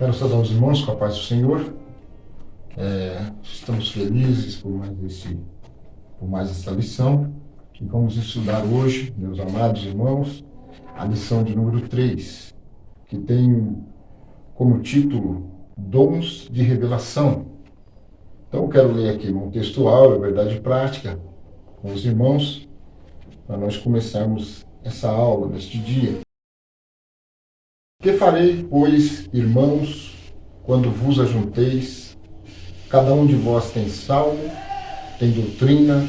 Quero saudar os irmãos com a paz do Senhor. Estamos felizes por mais essa lição. E vamos estudar hoje, meus amados irmãos, a lição de número 3, que tem como título Dons de Revelação. Então, eu quero ler aqui um textual, verdade prática, com os irmãos, para nós começarmos essa aula neste dia. Que farei, pois, irmãos, quando vos ajunteis? Cada um de vós tem salmo, tem doutrina,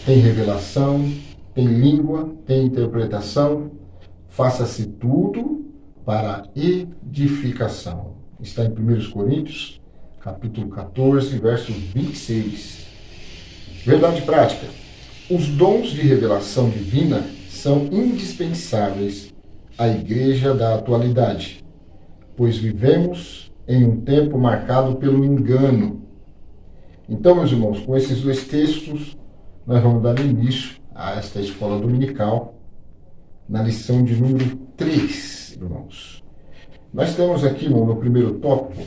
tem revelação, tem língua, tem interpretação. Faça-se tudo para edificação. Está em 1 Coríntios, capítulo 14, verso 26. Verdade prática. Os dons de revelação divina são indispensáveis à igreja da atualidade, pois vivemos em um tempo marcado pelo engano. Então, meus irmãos, com esses dois textos, nós vamos dar início a esta escola dominical, na lição de número 3, irmãos. Nós temos aqui, no primeiro tópico,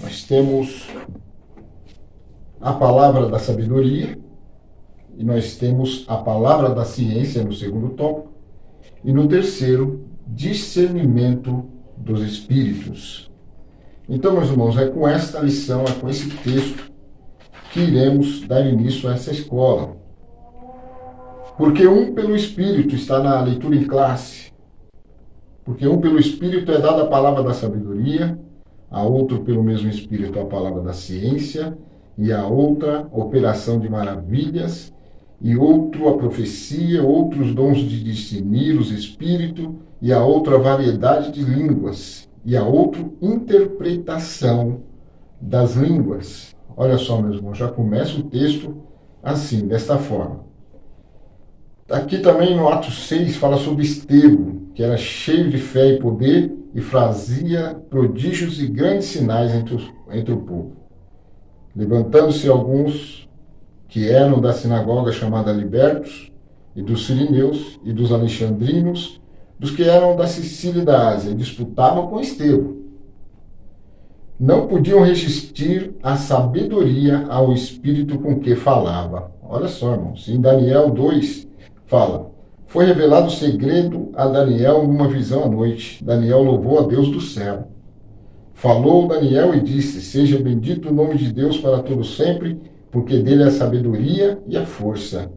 nós temos a palavra da sabedoria, e nós temos a palavra da ciência no segundo tópico, e no terceiro, discernimento dos espíritos. Então, meus irmãos, é com esta lição, é com esse texto que iremos dar início a essa escola. Porque um pelo Espírito está na leitura em classe. Porque um pelo Espírito é dada a palavra da sabedoria, a outro pelo mesmo Espírito a palavra da ciência, e a outra operação de maravilhas, e outro a profecia, outros dons de discernir os espíritos, e a outra variedade de línguas, e a outro interpretação das línguas. Olha só, meus irmãos, já começa o texto assim, desta forma. Aqui também no Atos 6 fala sobre Estevão, que era cheio de fé e poder e fazia prodígios e grandes sinais entre o povo. Levantando-se alguns que eram da sinagoga chamada Libertos, e dos Sirineus, e dos Alexandrinos, dos que eram da Sicília e da Ásia, disputavam com Estevão. Não podiam resistir à sabedoria, ao espírito com que falava. Olha só, irmãos, em Daniel 2 fala: foi revelado o segredo a Daniel numa visão à noite. Daniel louvou a Deus do céu. Falou Daniel e disse: seja bendito o nome de Deus para todo sempre, porque dele é a sabedoria e a força.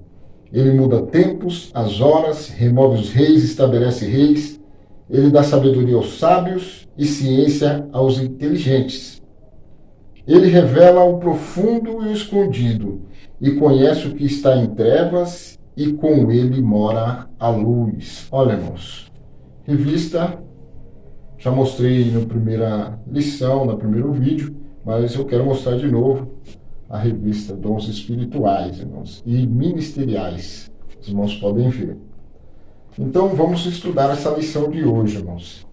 Ele muda tempos, as horas, remove os reis, estabelece reis. Ele dá sabedoria aos sábios e ciência aos inteligentes. Ele revela o profundo e o escondido, e conhece o que está em trevas, e com ele mora a luz. Olha, irmãos, revista, já mostrei na primeira lição, no primeiro vídeo, mas eu quero mostrar de novo a revista Dons Espirituais, irmãos, e Ministeriais. Os irmãos podem ver. Então, vamos estudar essa lição de hoje, irmãos.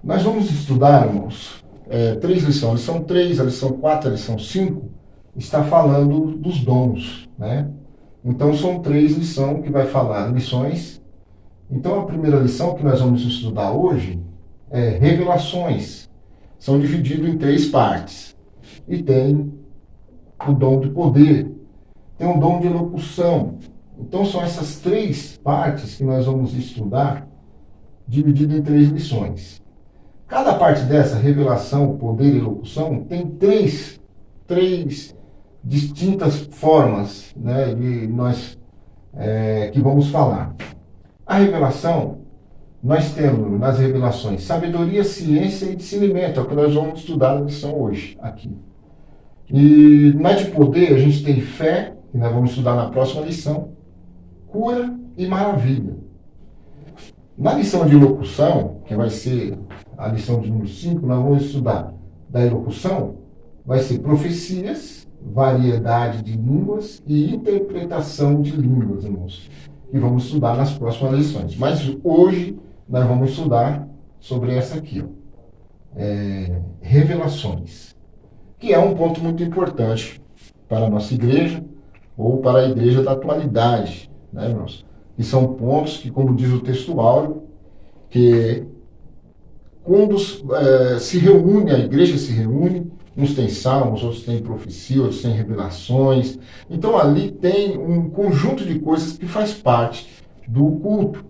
Nós vamos estudar, irmãos, 3 lições. A lição 3, a lição 4, a lição 5, está falando dos dons, né? Então, são 3 lições que vai falar lições. Então, a primeira lição que nós vamos estudar hoje é revelações. São divididos em 3 partes. E tem o dom de poder, tem o dom de elocução. Então, são essas 3 partes que nós vamos estudar, dividido em 3 lições. Cada parte dessa, revelação, poder e elocução, tem três distintas formas, né, que vamos falar. A revelação, nós temos nas revelações sabedoria, ciência e discernimento, é o que nós vamos estudar na lição hoje, aqui. E na de poder, a gente tem fé, que nós vamos estudar na próxima lição, cura e maravilha. Na lição de elocução, que vai ser a lição de número 5, nós vamos estudar da elocução, vai ser profecias, variedade de línguas e interpretação de línguas, irmãos, que vamos estudar nas próximas lições. Mas hoje nós vamos estudar sobre essa aqui, revelações, que é um ponto muito importante para a nossa igreja ou para a igreja da atualidade, né, irmãos? E são pontos que, como diz o texto áureo, que quando se reúne, a igreja se reúne, uns têm salmos, outros têm profecia, outros têm revelações. Então ali tem um conjunto de coisas que faz parte do culto.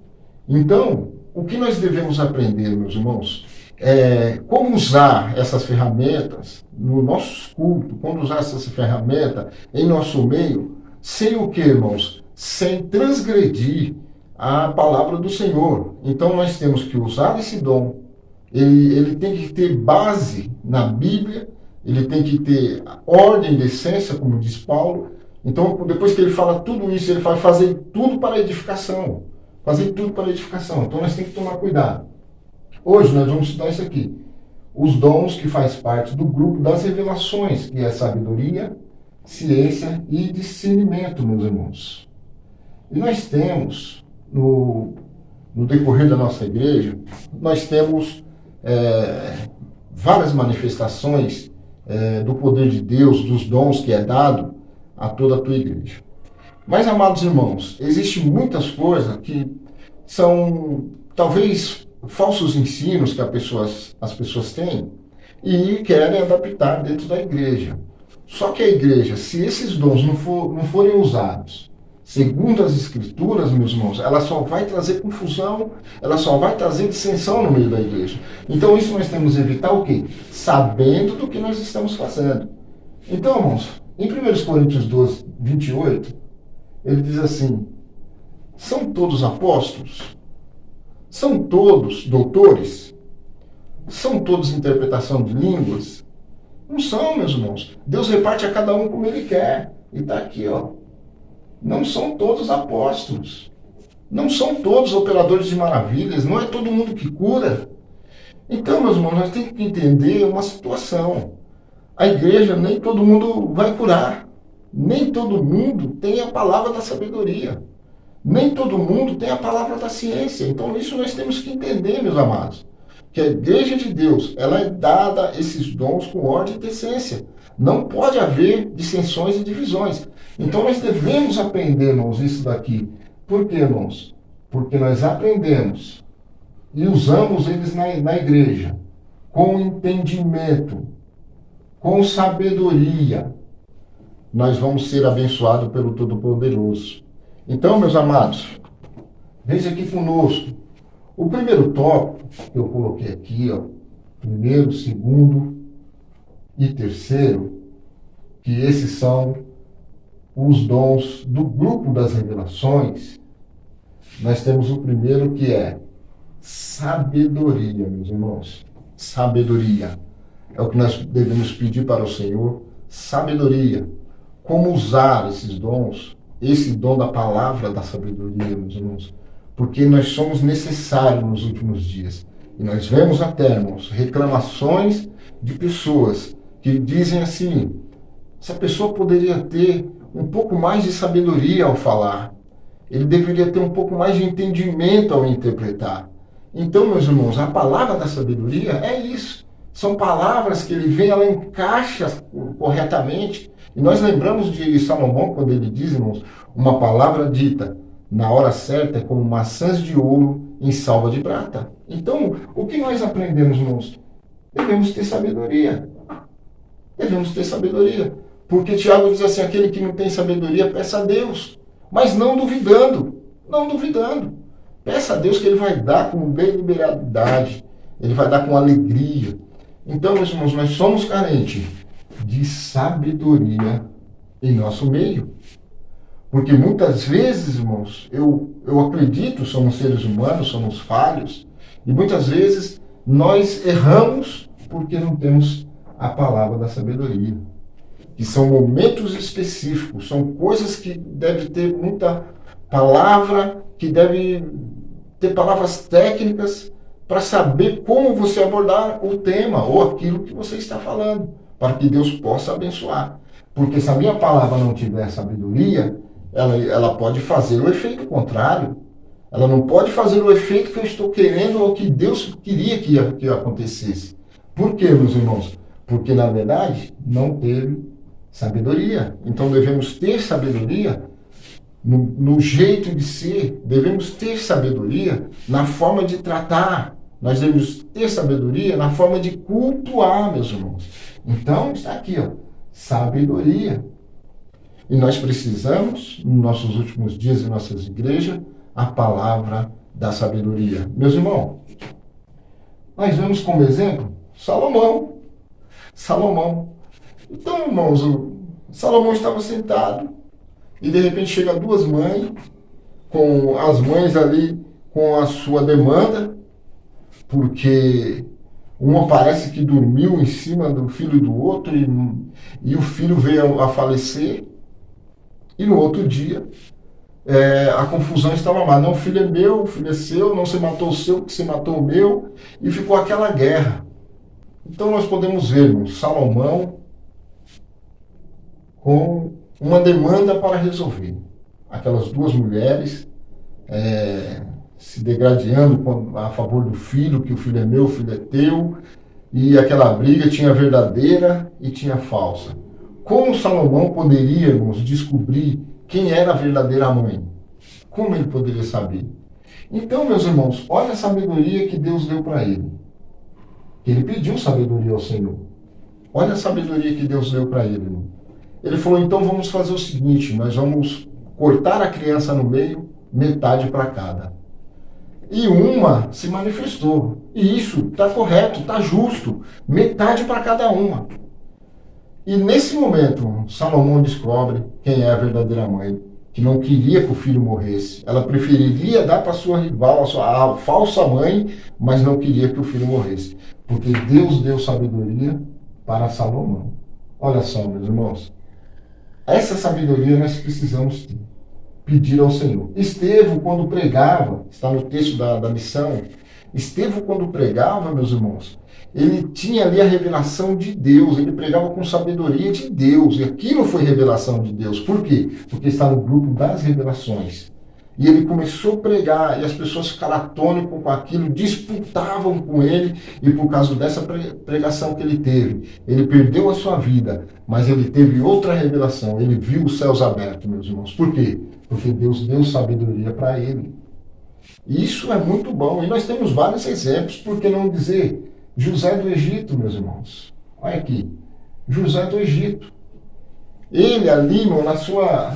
Então, o que nós devemos aprender, meus irmãos, é como usar essas ferramentas no nosso culto, como usar essas ferramentas em nosso meio, sem o que, irmãos? Sem transgredir a palavra do Senhor. Então nós temos que usar esse dom. Ele tem que ter base na Bíblia, ele tem que ter ordem, decência, como diz Paulo. Então, depois que ele fala tudo isso, ele vai fazer tudo para a edificação. Fazer tudo para a edificação. Então nós temos que tomar cuidado. Hoje nós vamos estudar isso aqui. Os dons que faz parte do grupo das revelações, que é sabedoria, ciência e discernimento, meus irmãos. E nós temos, no decorrer da nossa igreja, nós temos várias manifestações do poder de Deus, dos dons que é dado a toda a tua igreja. Mas, amados irmãos, existem muitas coisas que são, talvez, falsos ensinos que as pessoas têm e querem adaptar dentro da igreja. Só que a igreja, se esses dons não forem usados segundo as Escrituras, meus irmãos, ela só vai trazer confusão, ela só vai trazer dissensão no meio da igreja. Então isso nós temos que evitar o quê? Sabendo do que nós estamos fazendo. Então, irmãos, em 1 Coríntios 12, 28, ele diz assim: são todos apóstolos? São todos doutores? São todos interpretação de línguas? Não são, meus irmãos. Deus reparte a cada um como Ele quer. E está aqui, ó. Não são todos apóstolos. Não são todos operadores de maravilhas. Não é todo mundo que cura. Então, meus irmãos, nós temos que entender uma situação. A igreja, nem todo mundo vai curar. Nem todo mundo tem a palavra da sabedoria. Nem todo mundo tem a palavra da ciência. Então, isso nós temos que entender, meus amados. Que a igreja de Deus, ela é dada esses dons com ordem e decência. Não pode haver dissensões e divisões. Então nós devemos aprender, irmãos, isso daqui. Por quê, irmãos? Porque nós aprendemos e usamos eles na igreja com entendimento, com sabedoria. Nós vamos ser abençoados pelo Todo-Poderoso. Então, meus amados, veja aqui conosco. O primeiro tópico que eu coloquei aqui, ó, primeiro, segundo e terceiro, que esses são os dons do grupo das revelações. Nós temos o primeiro, que é sabedoria, meus irmãos. Sabedoria. É o que nós devemos pedir para o Senhor. Sabedoria. Como usar esses dons, esse dom da palavra da sabedoria, meus irmãos. Porque nós somos necessários nos últimos dias. E nós vemos até, irmãos, reclamações de pessoas que dizem assim: essa pessoa poderia ter um pouco mais de sabedoria ao falar. Ele deveria ter um pouco mais de entendimento ao interpretar. Então, meus irmãos, a palavra da sabedoria é isso. São palavras que ele vem, ela encaixa corretamente. E nós lembramos de Salomão, quando ele diz, irmãos, uma palavra dita na hora certa é como maçãs de ouro em salva de prata. Então, o que nós aprendemos, irmãos? Devemos ter sabedoria. Devemos ter sabedoria. Porque Tiago diz assim: aquele que não tem sabedoria, peça a Deus. Mas não duvidando. Não duvidando. Peça a Deus que Ele vai dar com deliberalidade. Ele vai dar com alegria. Então, meus irmãos, nós somos carentes de sabedoria em nosso meio. Porque muitas vezes, irmãos, eu acredito, somos seres humanos, somos falhos, e muitas vezes nós erramos porque não temos a palavra da sabedoria. Que são momentos específicos, são coisas que devem ter muita palavra, que deve ter palavras técnicas para saber como você abordar o tema ou aquilo que você está falando, para que Deus possa abençoar. Porque se a minha palavra não tiver sabedoria, ela pode fazer o efeito contrário. Ela não pode fazer o efeito que eu estou querendo ou que Deus queria que acontecesse. Por quê, meus irmãos? Porque, na verdade, não teve sabedoria. Então, devemos ter sabedoria no jeito de ser. Devemos ter sabedoria na forma de tratar Nós devemos ter sabedoria na forma de cultuar, meus irmãos. Então, está aqui, ó, sabedoria. E nós precisamos, nos nossos últimos dias em nossas igrejas, a palavra da sabedoria. Meus irmãos, nós vemos como exemplo Salomão. Salomão. Então, irmãos, Salomão estava sentado e de repente chega duas mães, com as mães ali com a sua demanda, porque uma parece que dormiu em cima do filho do outro e o filho veio a falecer. E no outro dia, a confusão estava lá. Não, o filho é meu, o filho é seu, não se matou o seu, porque se matou o meu. E ficou aquela guerra. Então nós podemos ver, irmãos, Salomão com uma demanda para resolver. Aquelas duas mulheres se degradando a favor do filho, que o filho é meu, o filho é teu. E aquela briga tinha verdadeira e tinha falsa. Como Salomão poderia, irmãos, descobrir quem era a verdadeira mãe? Como ele poderia saber? Então, meus irmãos, olha a sabedoria que Deus deu para ele. Ele pediu sabedoria ao Senhor. Olha a sabedoria que Deus deu para ele, irmão. Ele falou, então vamos fazer o seguinte, nós vamos cortar a criança no meio, metade para cada. E uma se manifestou. E isso está correto, está justo. Metade para cada uma. E nesse momento, Salomão descobre quem é a verdadeira mãe, que não queria que o filho morresse. Ela preferiria dar para sua rival, a falsa mãe, mas não queria que o filho morresse. Porque Deus deu sabedoria para Salomão. Olha só, meus irmãos. Essa sabedoria nós precisamos pedir ao Senhor. Estevão, quando pregava, está no texto da missão, Estevão, quando pregava, meus irmãos, ele tinha ali a revelação de Deus, ele pregava com sabedoria de Deus, e aquilo foi revelação de Deus. Por quê? Porque está no grupo das revelações. E ele começou a pregar, e as pessoas ficaram atônitas com aquilo, disputavam com ele, e por causa dessa pregação que ele teve, ele perdeu a sua vida, mas ele teve outra revelação, ele viu os céus abertos, meus irmãos. Por quê? Porque Deus deu sabedoria para ele. Isso é muito bom, e nós temos vários exemplos, por que não dizer José do Egito, meus irmãos? Olha aqui, José do Egito. Ele ali, irmão, na sua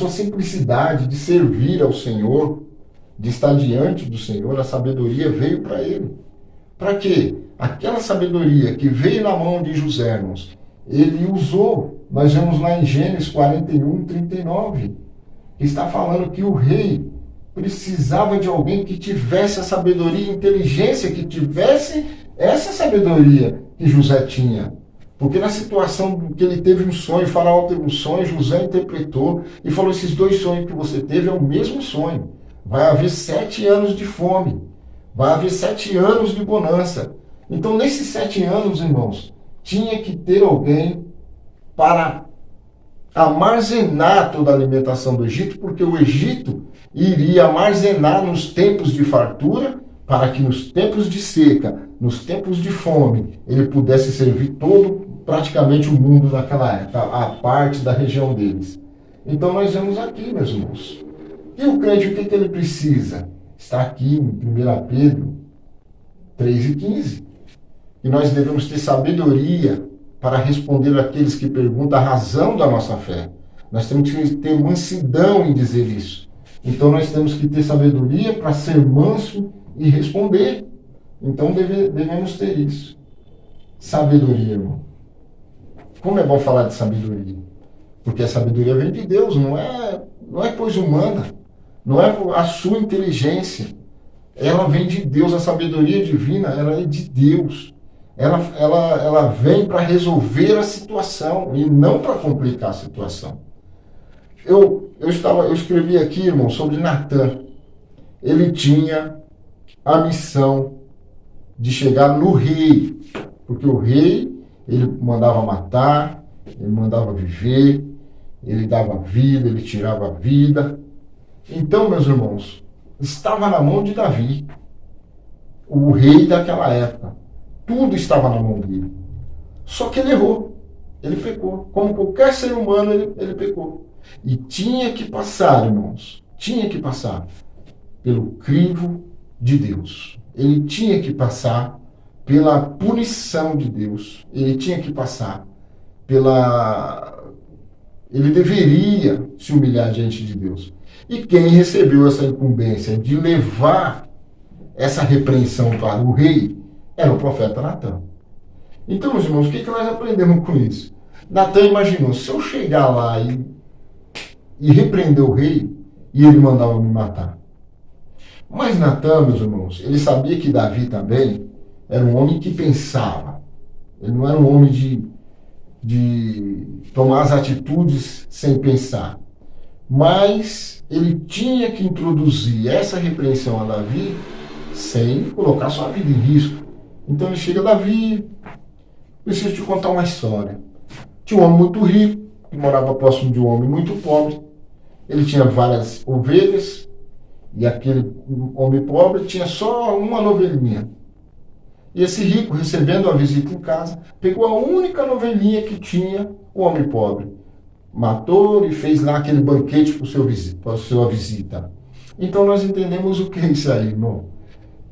simplicidade de servir ao Senhor, de estar diante do Senhor, a sabedoria veio para ele. Para quê? Aquela sabedoria que veio na mão de José, irmãos, ele usou. Nós vemos lá em Gênesis 41, 39, que está falando que o rei precisava de alguém que tivesse a sabedoria e inteligência, que tivesse essa sabedoria que José tinha. Porque na situação que ele teve um sonho, Faraó teve um sonho, José interpretou e falou, esses dois sonhos que você teve é o mesmo sonho. Vai haver 7 anos de fome, vai haver 7 anos de bonança. Então, nesses 7 anos, irmãos, tinha que ter alguém para armazenar toda a alimentação do Egito, porque o Egito iria armazenar nos tempos de fartura, para que nos tempos de seca, nos tempos de fome, ele pudesse servir praticamente o mundo naquela época, a parte da região deles. Então nós vemos aqui, meus irmãos. E o crente, o que ele precisa? Está aqui em 1 Pedro 3:15. E nós devemos ter sabedoria para responder àqueles que perguntam a razão da nossa fé. Nós temos que ter mansidão em dizer isso. Então nós temos que ter sabedoria para ser manso e responder. Então devemos ter isso. Sabedoria, irmão. Como é bom falar de sabedoria? Porque a sabedoria vem de Deus, não é coisa humana. Não é a sua inteligência. Ela vem de Deus, a sabedoria divina, ela é de Deus. Ela vem para resolver a situação e não para complicar a situação. Eu escrevi aqui, irmão, sobre Natã. Ele tinha a missão de chegar no rei, porque o rei, ele mandava matar, ele mandava viver, ele dava vida, ele tirava a vida. Então, meus irmãos, estava na mão de Davi, o rei daquela época. Tudo estava na mão dele. Só que ele errou, ele pecou. Como qualquer ser humano, ele pecou. E tinha que passar, irmãos, tinha que passar pelo crivo de Deus. Ele tinha que passar pela punição de Deus. Ele tinha que passar pela... Ele deveria se humilhar diante de Deus. E quem recebeu essa incumbência de levar essa repreensão para o rei era o profeta Natã. Então, meus irmãos, o que nós aprendemos com isso? Natã imaginou, se eu chegar lá e repreender o rei, e ele mandava me matar. Mas Natã, meus irmãos, ele sabia que Davi também era um homem que pensava. Ele não era um homem de tomar as atitudes sem pensar. Mas ele tinha que introduzir essa repreensão a Davi sem colocar sua vida em risco. Então ele chega a Davi, preciso te contar uma história. Tinha um homem muito rico, que morava próximo de um homem muito pobre. Ele tinha várias ovelhas, e aquele homem pobre tinha só uma novelinha. E esse rico, recebendo a visita em casa, pegou a única novelinha que tinha o homem pobre. Matou e fez lá aquele banquete para a sua visita. Então nós entendemos o que é isso aí, irmão.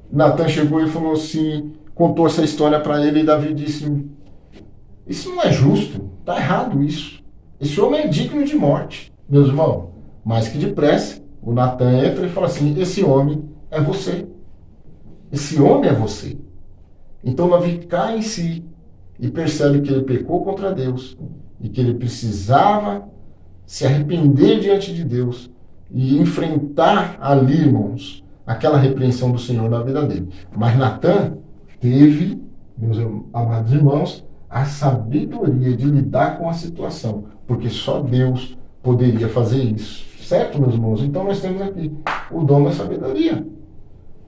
Natã chegou e falou assim, contou essa história para ele, e Davi disse, isso não é justo, está errado isso. Esse homem é digno de morte. Meus irmãos, mais que depressa, o Natã entra e fala assim, esse homem é você. Esse homem é você. Então Davi cai em si e percebe que ele pecou contra Deus e que ele precisava se arrepender diante de Deus e enfrentar ali, irmãos, aquela repreensão do Senhor na vida dele. Mas Natã teve, meus amados irmãos, a sabedoria de lidar com a situação, porque só Deus poderia fazer isso. Certo, meus irmãos? Então nós temos aqui o dom da sabedoria,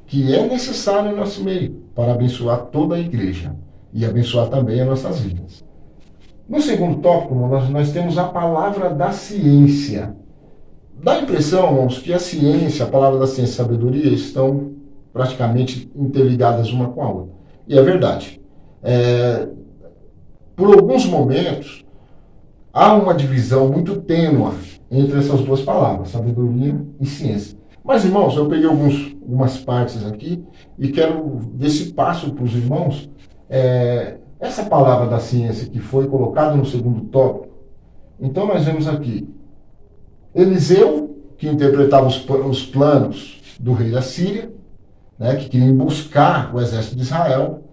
que é necessário em nosso meio para abençoar toda a igreja e abençoar também as nossas vidas. No segundo tópico, nós temos a palavra da ciência. Dá a impressão, irmãos, que a ciência, a palavra da ciência e a sabedoria estão praticamente interligadas uma com a outra. E é verdade. Por alguns momentos, há uma divisão muito tênue entre essas duas palavras, sabedoria e ciência. Mas, irmãos, eu peguei algumas partes aqui e quero ver se passo para os irmãos essa palavra da ciência que foi colocada no segundo tópico. Então, nós vemos aqui Eliseu, que interpretava os planos do rei da Síria, né, que queria buscar o exército de Israel,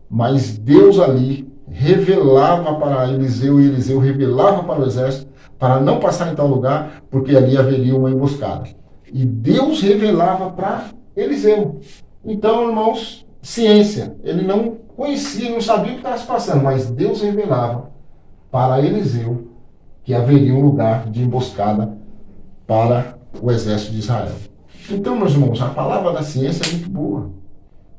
mas Deus ali revelava para Eliseu, e Eliseu revelava para o exército para não passar em tal lugar, porque ali haveria uma emboscada. E Deus revelava para Eliseu. Então, irmãos, ciência. Ele não conhecia, não sabia o que estava se passando, mas Deus revelava para Eliseu que haveria um lugar de emboscada para o exército de Israel. Então, meus irmãos, a palavra da ciência é muito boa.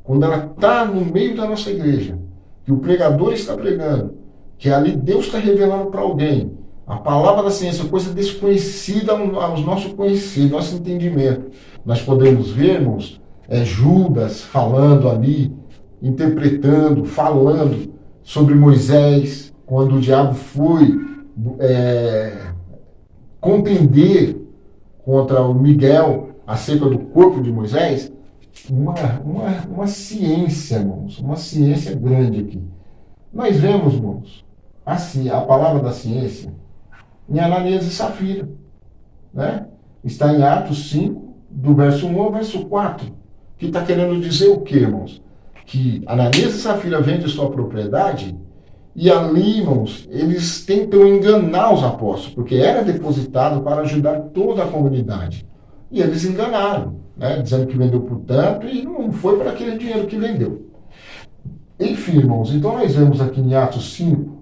Quando ela está no meio da nossa igreja, que o pregador está pregando, que ali Deus está revelando para alguém, a palavra da ciência, coisa desconhecida aos nossos conhecidos, nosso entendimento. Nós podemos ver, irmãos, Judas falando ali, interpretando, falando sobre Moisés, quando o diabo foi contender contra o Miguel acerca do corpo de Moisés. Uma ciência, irmãos, uma ciência grande aqui. Nós vemos, irmãos, assim, a palavra da ciência em Ananias e Safira, né? Está em Atos 5, do verso 1 ao verso 4, que está querendo dizer o quê, irmãos? Que Ananias e Safira vendem sua propriedade e ali, irmãos, eles tentam enganar os apóstolos, porque era depositado para ajudar toda a comunidade. E eles enganaram, né? Dizendo que vendeu por tanto e não foi para aquele dinheiro que vendeu. Enfim, irmãos, então nós vemos aqui em Atos 5,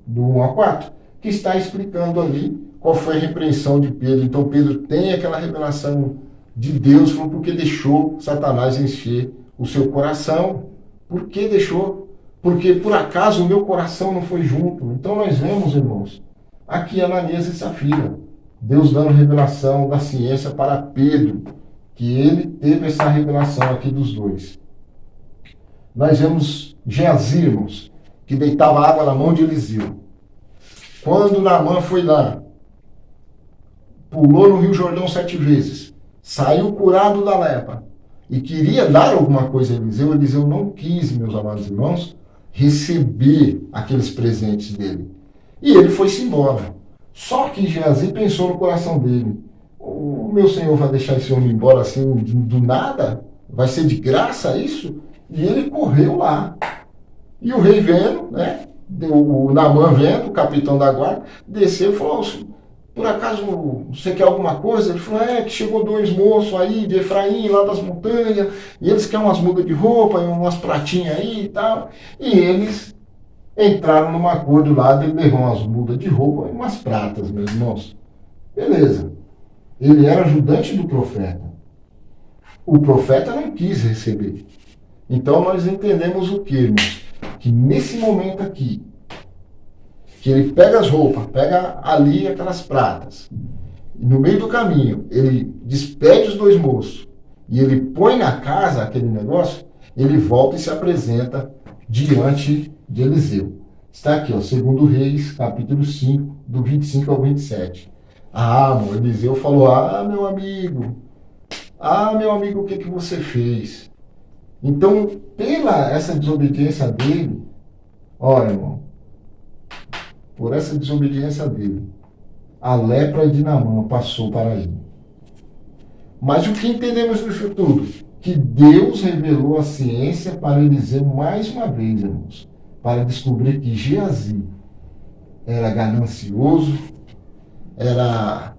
do 1 a 4, que está explicando ali qual foi a repreensão de Pedro. Então Pedro tem aquela revelação de Deus, porque deixou Satanás encher o seu coração. Por que deixou? Porque por acaso o meu coração não foi junto. Então nós vemos, irmãos, aqui Ananias e Safira, Deus dando revelação da ciência para Pedro, que ele teve essa revelação aqui dos dois. Nós vemos Geazi, irmãos, que deitava água na mão de Eliseu. Quando Naamã foi lá, pulou no Rio Jordão 7 vezes, saiu curado da lepra, e queria dar alguma coisa a Eliseu, Eliseu não quis, meus amados irmãos, receber aqueles presentes dele. E ele foi-se embora. Só que Geazi pensou no coração dele: o meu senhor vai deixar esse homem embora assim do nada? Vai ser de graça isso? E ele correu lá. E o rei vendo, né? O Naamã vendo, o capitão da guarda, desceu e falou: por acaso você quer alguma coisa? Ele falou: que chegou 2 moços aí de Efraim, lá das montanhas, e eles querem umas mudas de roupa, umas pratinhas aí e tal. E eles entraram num acordo lá de levar umas mudas de roupa e umas pratas, meus irmãos. Beleza. Ele era ajudante do profeta. O profeta não quis receber. Então nós entendemos o que, irmãos? Que nesse momento aqui, que ele pega as roupas, pega ali aquelas pratas, e no meio do caminho, ele despede os 2 moços, e ele põe na casa aquele negócio, ele volta e se apresenta diante de Eliseu. Está aqui, ó, 2 Reis, capítulo 5, do 25 ao 27. Eliseu falou: meu amigo, o que você fez? Então, pela essa desobediência dele, olha, irmão, por essa desobediência dele, a lepra de Naamã passou para ele. Mas o que entendemos disso tudo? Que Deus revelou a ciência para Eliseu mais uma vez, irmãos, para descobrir que Geazi era ganancioso, era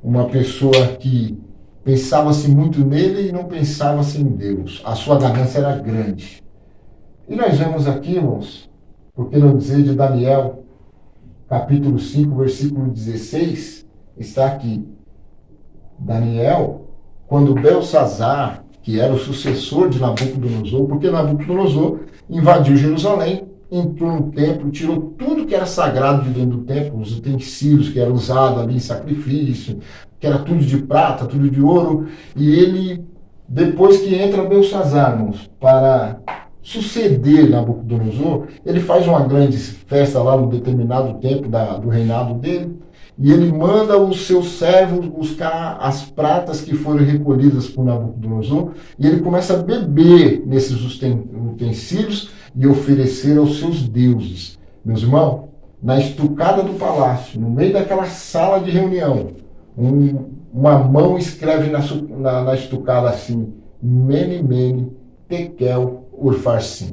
uma pessoa que pensava-se muito nele e não pensava-se em Deus. A sua ganância era grande. E nós vemos aqui, irmãos, por que não dizer de Daniel, capítulo 5, versículo 16, está aqui. Daniel, quando Belsazar, que era o sucessor de Nabucodonosor, porque Nabucodonosor invadiu Jerusalém, entrou no templo, tirou tudo que era sagrado de dentro do templo, os utensílios que eram usados ali em sacrifício, que era tudo de prata, tudo de ouro, e ele, depois que entra Belsazar, irmãos, para suceder Nabucodonosor, ele faz uma grande festa lá no determinado tempo do reinado dele, e ele manda os seus servos buscar as pratas que foram recolhidas por Nabucodonosor, e ele começa a beber nesses utensílios e oferecer aos seus deuses. Meus irmãos, na estucada do palácio, no meio daquela sala de reunião, uma mão escreve na estucada assim: Mene, Mene, Tekel, Urfarsim.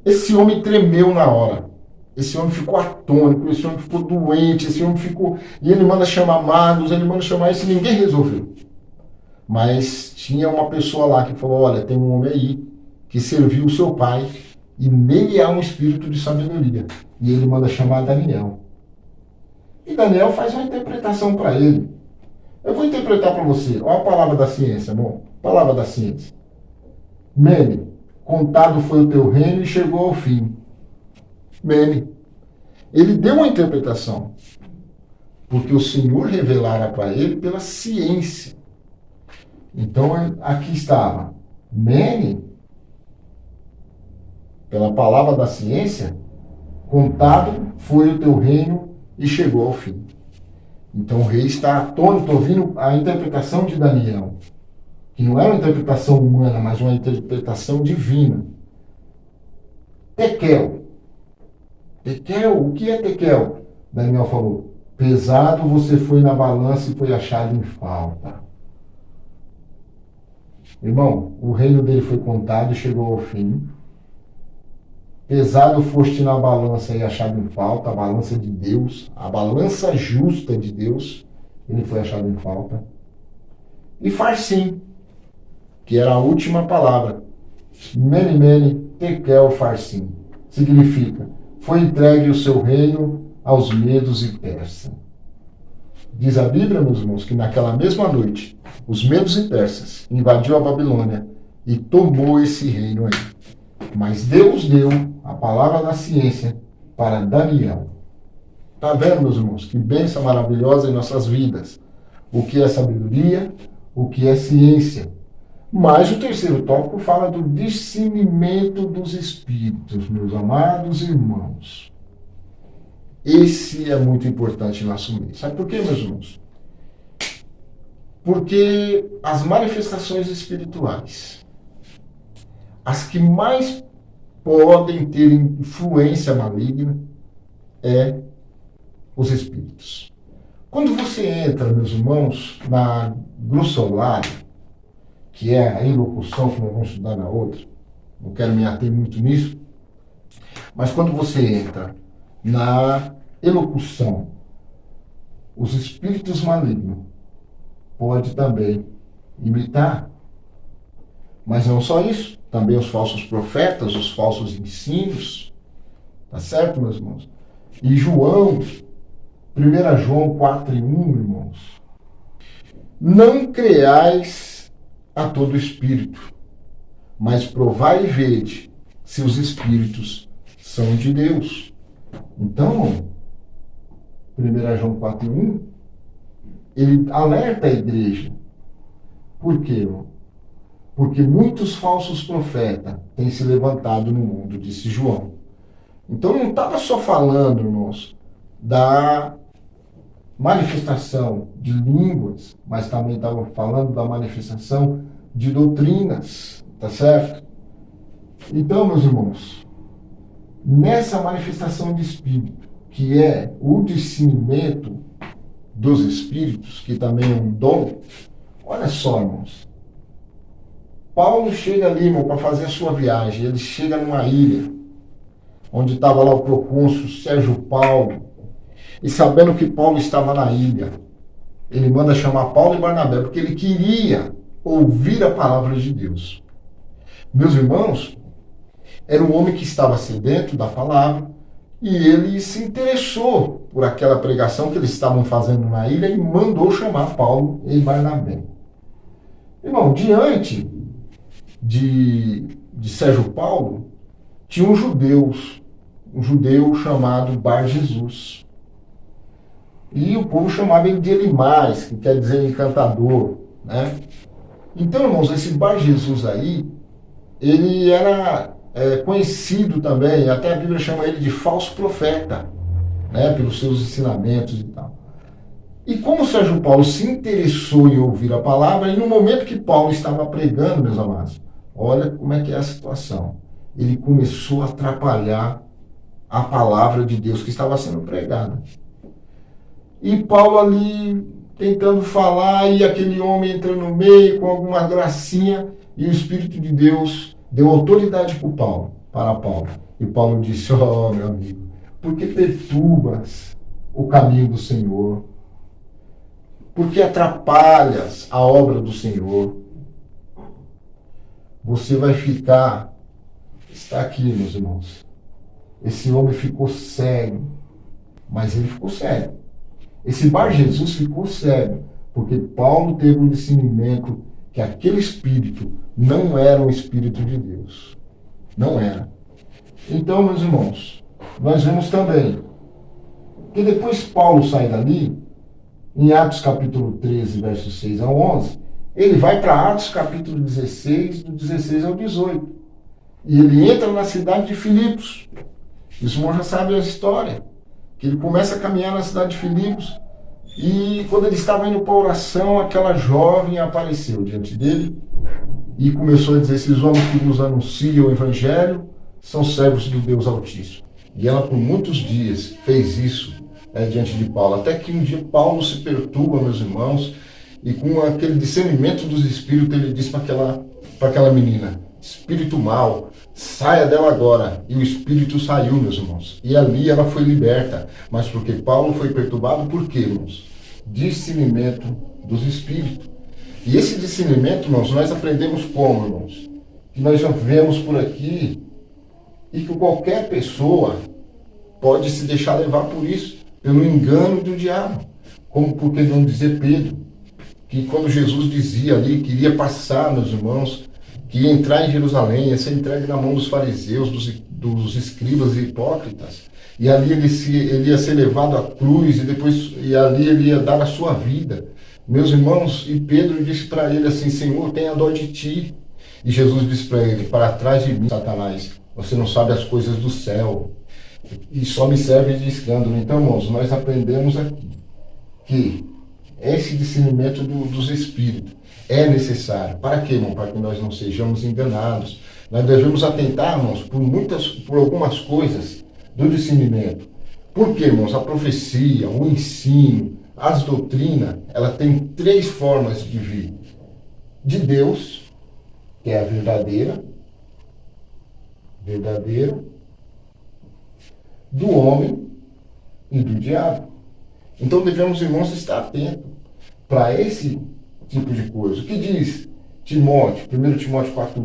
Esse homem tremeu na hora. Esse homem ficou atônito, esse homem ficou doente, esse homem ficou... E ele manda chamar magos, ele manda chamar isso, e ninguém resolveu. Mas tinha uma pessoa lá que falou: olha, tem um homem aí que serviu o seu pai, e nele há um espírito de sabedoria. E ele manda chamar Daniel. E Daniel faz uma interpretação para ele. Eu vou interpretar para você. Olha a palavra da ciência, bom. Palavra da ciência. Mene, contado foi o teu reino e chegou ao fim. Mene. Ele deu uma interpretação, porque o Senhor revelara para ele pela ciência. Então, aqui estava. Mene, pela palavra da ciência, contado foi o teu reino e chegou ao fim. Então o rei está atônito ouvindo a interpretação de Daniel, que não era uma interpretação humana, mas uma interpretação divina. Tekel. Tekel, o que é Tekel? Daniel falou: pesado você foi na balança e foi achado em falta. Irmão, o reino dele foi contado e chegou ao fim. Pesado foste na balança e achado em falta, a balança de Deus, a balança justa de Deus, ele foi achado em falta. E Farsim, que era a última palavra. Mene, Mene, Tekel, Farsim. Significa: foi entregue o seu reino aos medos e persas. Diz a Bíblia, meus irmãos, que naquela mesma noite, os medos e persas invadiu a Babilônia e tomou esse reino aí. Mas Deus deu a palavra da ciência para Daniel. Está vendo, meus irmãos, que bênção maravilhosa em nossas vidas. O que é sabedoria, o que é ciência. Mas o terceiro tópico fala do discernimento dos espíritos, meus amados irmãos. Esse é muito importante no nosso meio. Sabe por quê, meus irmãos? Porque as manifestações espirituais, as que mais podem ter influência maligna, é os espíritos. Quando você entra, meus irmãos, na glossolalia, que é a elocução que nós vamos estudar na outra, não quero me ater muito nisso, mas quando você entra na elocução, os espíritos malignos pode também imitar. Mas não só isso, também os falsos profetas, os falsos ensinos. Tá certo, meus irmãos? E João, 1 João 4:1, irmãos. Não creais a todo espírito, mas provai e vede se os espíritos são de Deus. Então, 1 João 4:1, ele alerta a igreja. Por quê, irmão? Porque muitos falsos profetas têm se levantado no mundo, disse João. Então não estava só falando, irmãos, da manifestação de línguas, mas também estava falando da manifestação de doutrinas, tá certo? Então, meus irmãos, nessa manifestação de espírito, que é o discernimento dos espíritos, que também é um dom, olha só, irmãos. Paulo chega ali, irmão, para fazer a sua viagem. Ele chega numa ilha, onde estava lá o procônsul Sérgio Paulo. E sabendo que Paulo estava na ilha, ele manda chamar Paulo e Barnabé, porque ele queria ouvir a palavra de Deus. Meus irmãos, era um homem que estava sedento da palavra, e ele se interessou por aquela pregação que eles estavam fazendo na ilha e mandou chamar Paulo e Barnabé. Irmão, diante de Sérgio Paulo, tinha um judeu chamado Bar Jesus. E o povo chamava ele de Elimais, que quer dizer encantador, né? Então, irmãos, esse Bar Jesus aí, ele era conhecido também, até a Bíblia chama ele de falso profeta, né? Pelos seus ensinamentos e tal. E como o Sérgio Paulo se interessou em ouvir a palavra, e no momento que Paulo estava pregando, meus amados, olha como é que é a situação. Ele começou a atrapalhar a palavra de Deus que estava sendo pregada. E Paulo ali tentando falar, e aquele homem entrando no meio com alguma gracinha, e o Espírito de Deus deu autoridade para Paulo. E Paulo disse: ó, meu amigo, por que perturbas o caminho do Senhor? Por que atrapalhas a obra do Senhor? Você vai ficar... Está aqui, meus irmãos. Esse homem ficou cego, mas ele ficou cego. Esse Bar Jesus ficou cego, porque Paulo teve um discernimento que aquele espírito não era um espírito de Deus. Não era. Então, meus irmãos, nós vemos também que depois Paulo sai dali, em Atos capítulo 13, versos 6 a 11, ele vai para Atos capítulo 16, do 16 ao 18. E ele entra na cidade de Filipos. Os irmãos já sabem a história. Que ele começa a caminhar na cidade de Filipos. E quando ele estava indo para a oração, aquela jovem apareceu diante dele. E começou a dizer: esses homens que nos anunciam o Evangelho são servos do Deus Altíssimo. E ela por muitos dias fez isso diante de Paulo. Até que um dia Paulo se perturba, meus irmãos, e com aquele discernimento dos espíritos, ele disse para aquela menina: espírito mau, saia dela agora. E o espírito saiu, meus irmãos. E ali ela foi liberta. Mas porque Paulo foi perturbado, por quê, irmãos? Discernimento dos espíritos. E esse discernimento, irmãos, nós aprendemos como, irmãos? Que nós já vemos por aqui, e que qualquer pessoa pode se deixar levar por isso, pelo engano do diabo. Como por que não dizer Pedro, que quando Jesus dizia ali que iria passar, meus irmãos, que ia entrar em Jerusalém, ia ser entregue na mão dos fariseus, dos escribas e hipócritas, e ali ele ia ser levado à cruz, e ali ele ia dar a sua vida. Meus irmãos, e Pedro disse para ele assim: Senhor, tenha dó de ti. E Jesus disse para ele: para trás de mim, Satanás, você não sabe as coisas do céu, e só me serve de escândalo. Então, irmãos, nós aprendemos aqui que esse discernimento dos espíritos. É necessário. Para quê, irmão? Para que nós não sejamos enganados. Nós devemos atentar, irmãos, por algumas coisas do discernimento. Por quê, irmãos? A profecia, o ensino, as doutrinas, ela tem 3 formas de vir. De Deus, que é a verdadeira, do homem e do diabo. Então devemos, irmãos, estar atentos para esse tipo de coisa. O que diz Timóteo, 1 Timóteo 4,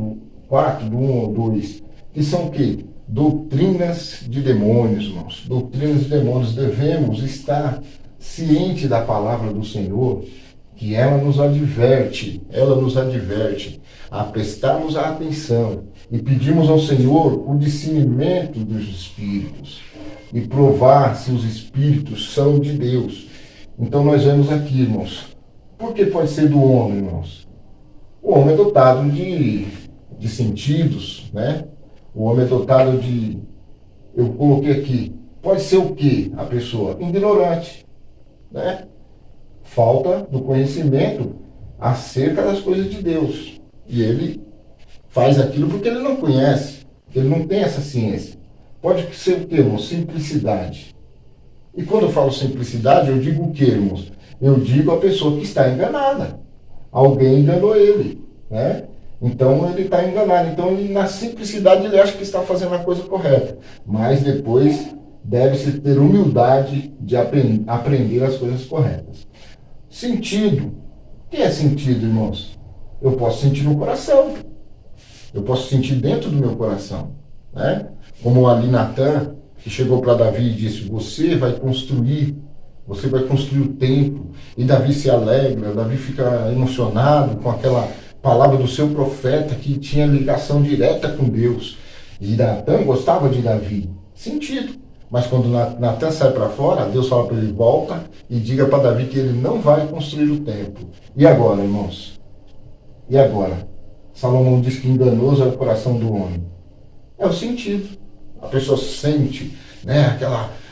do 1 ao 2, que são o quê? Doutrinas de demônios, irmãos. Doutrinas de demônios. Devemos estar ciente da palavra do Senhor, que ela nos adverte a prestarmos a atenção e pedimos ao Senhor o discernimento dos espíritos e provar se os espíritos são de Deus. Então nós vemos aqui, irmãos, por que pode ser do homem, irmãos? O homem é dotado de sentidos, né? O homem é dotado de, eu coloquei aqui, pode ser o quê? A pessoa ignorante, né? Falta do conhecimento acerca das coisas de Deus. E ele faz aquilo porque ele não conhece, ele não tem essa ciência. Pode ser o quê, irmãos? Simplicidade. E quando eu falo simplicidade, eu digo o quê, irmãos? Eu digo a pessoa que está enganada. Alguém enganou ele, né? Então ele está enganado. Então ele, na simplicidade ele acha que está fazendo a coisa correta. Mas depois deve-se ter humildade de aprender as coisas corretas. Sentido. O que é sentido, irmãos? Eu posso sentir no coração. Eu posso sentir dentro do meu coração, né? Como ali Natan, que chegou para Davi e disse, você vai construir o templo. E Davi se alegra, Davi fica emocionado com aquela palavra do seu profeta que tinha ligação direta com Deus. E Natan gostava de Davi. Sentido. Mas quando Natan sai para fora, Deus fala para ele, volta e diga para Davi que ele não vai construir o templo. E agora, irmãos? E agora? Salomão diz que enganoso é o coração do homem. É o sentido. A pessoa sente, né,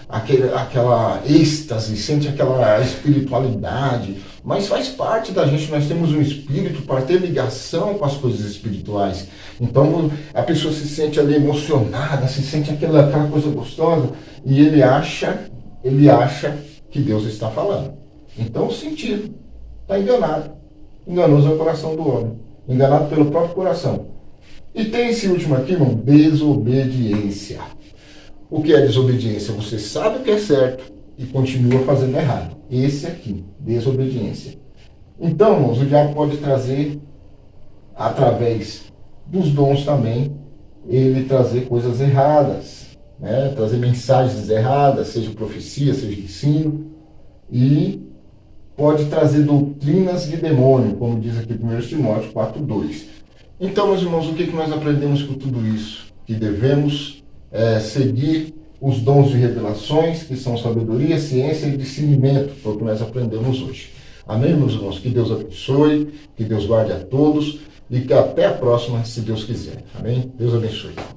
aquela êxtase, sente aquela espiritualidade, mas faz parte da gente, nós temos um espírito para ter ligação com as coisas espirituais. Então a pessoa se sente ali emocionada, se sente aquela coisa gostosa, e ele acha que Deus está falando. Então o sentido está enganado. Enganoso é o coração do homem, enganado pelo próprio coração. E tem esse último aqui, irmão, desobediência. O que é desobediência? Você sabe o que é certo e continua fazendo errado. Esse aqui, desobediência. Então, irmãos, o diabo pode trazer, através dos dons também, ele trazer coisas erradas, né? Trazer mensagens erradas, seja profecia, seja ensino, e pode trazer doutrinas de demônio, como diz aqui 1 Timóteo 4:2. Então, meus irmãos, o que nós aprendemos com tudo isso? Que devemos seguir os dons de revelações, que são sabedoria, ciência e discernimento, foi o que nós aprendemos hoje. Amém, meus irmãos? Que Deus abençoe, que Deus guarde a todos e que até a próxima, se Deus quiser. Amém? Deus abençoe.